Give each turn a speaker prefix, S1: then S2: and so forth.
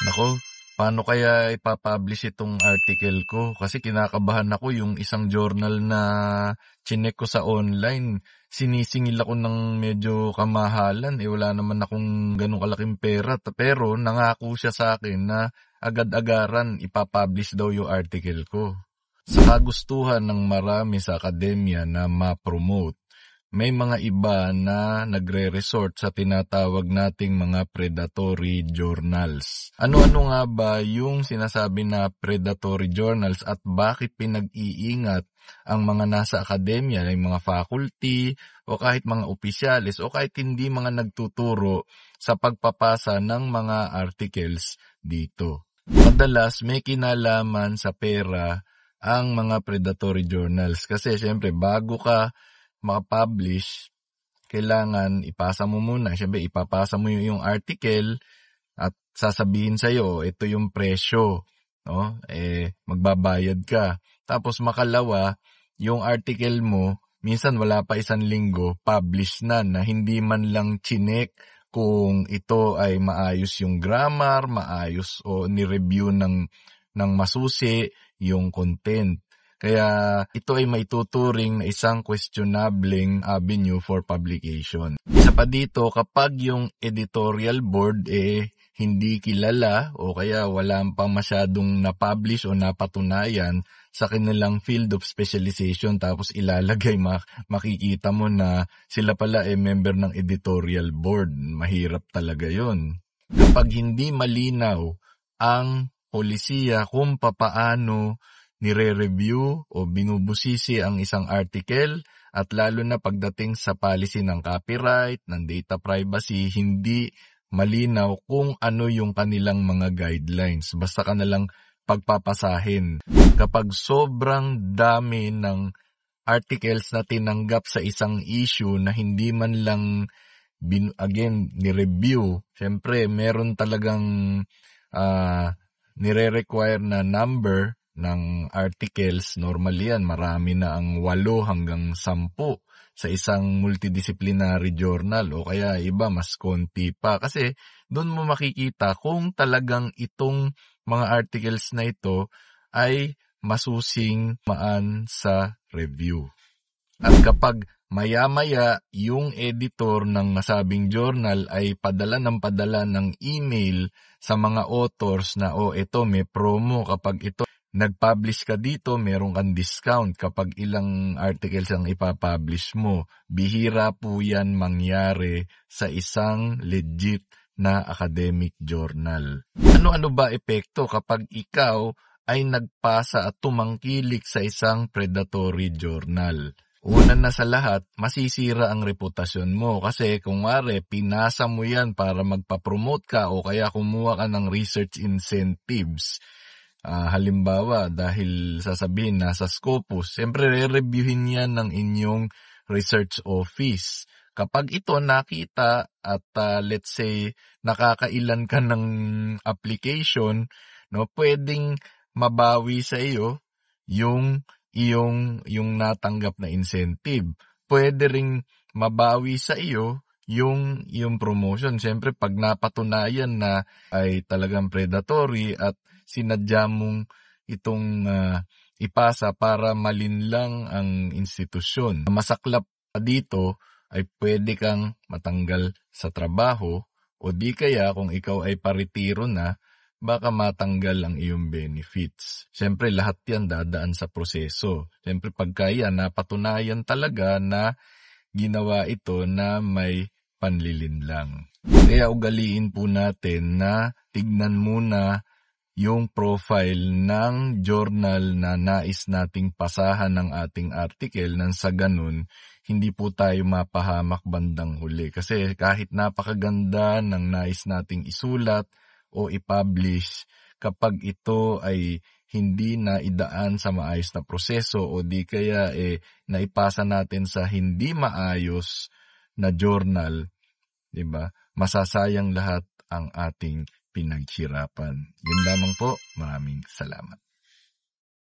S1: Nako, paano kaya ipapublish itong article ko? Kasi kinakabahan ako yung isang journal na chinek ko sa online. Sinisingil ako ng medyo kamahalan. Wala naman akong ganong kalaking pera. Pero nangako siya sa akin na agad-agaran ipapublish daw yung article ko. Sa kagustuhan ng marami sa akademya na ma-promote, may mga iba na nagre-resort sa tinatawag nating mga predatory journals. Ano-ano nga ba yung sinasabi na predatory journals at bakit pinag-iingat ang mga nasa akademya, yung mga faculty o kahit mga opisyalis o kahit hindi mga nagtuturo sa pagpapasa ng mga articles dito? Madalas may kinalaman sa pera ang mga predatory journals kasi syempre bago ka makapublish, kailangan ipasa mo muna. Siyempre, ipapasa mo yung article at sasabihin sa'yo, ito yung presyo. No? Magbabayad ka. Tapos makalawa, yung article mo, minsan wala pa 1 linggo, publish na hindi man lang chinek kung ito ay maayos yung grammar, maayos o ni-review ng masusi yung content. Kaya ito ay may tuturing na isang questionable avenue for publication. Isa pa dito, kapag yung editorial board hindi kilala o kaya wala pang masyadong na-publish o napatunayan sa kanilang field of specialization tapos ilalagay, makikita mo na sila pala member ng editorial board. Mahirap talaga yon. Kapag hindi malinaw ang polisiya kung papaano nire-review o binubusisi ang isang article at lalo na pagdating sa policy ng copyright, ng data privacy, hindi malinaw kung ano yung kanilang mga guidelines. Basta ka nalang pagpapasahin. Kapag sobrang dami ng articles na tinanggap sa isang issue na hindi man lang ni-review, syempre meron talagang nire-require na number ng articles. Normally yan, marami na ang 8 hanggang 10 sa isang multidisciplinary journal o kaya iba mas konti pa. Kasi doon mo makikita kung talagang itong mga articles na ito ay masusing maan sa review. At kapag maya-maya yung editor ng nasabing journal ay padala ng email sa mga authors na ito may promo kapag ito nag-publish ka dito, meron kang discount kapag ilang articles ang ipapublish mo. Bihira po yan mangyari sa isang legit na academic journal. Ano-ano ba epekto kapag ikaw ay nagpasa at tumangkilik sa isang predatory journal? Una na sa lahat, masisira ang reputasyon mo kasi kung pinasa mo yan para magpa-promote ka o kaya kumuha ka ng research incentives. Halimbawa, dahil sasabihin nasa Scopus, siyempre re-reviewin yan ng inyong research office. Kapag ito nakita at let's say nakakailan ka ng application, pwedeng mabawi sa iyo yung natanggap na incentive. Pwede ring mabawi sa iyo yung promotion. Siyempre, pag napatunayan na ay talagang predatory at sinadya mong itong ipasa para malinlang ang institusyon. Masaklap dito ay pwede kang matanggal sa trabaho o di kaya kung ikaw ay paretiro na, baka matanggal ang iyong benefits. Siyempre, lahat yan dadaan sa proseso. Siyempre, pagka yan, napatunayan talaga na ginawa ito na may panlilinlang. Kaya ugaliin po natin na tignan muna yung profile ng journal na nais nating pasahan ng ating article nang sa ganun, hindi po tayo mapahamak bandang huli. Kasi kahit napakaganda ng nais nating isulat o i-publish, kapag ito ay hindi na idaan sa maayos na proseso o di kaya naipasa natin sa hindi maayos na journal, diba? Masasayang lahat ang ating pinaghirapan. Yun lamang po. Maraming salamat.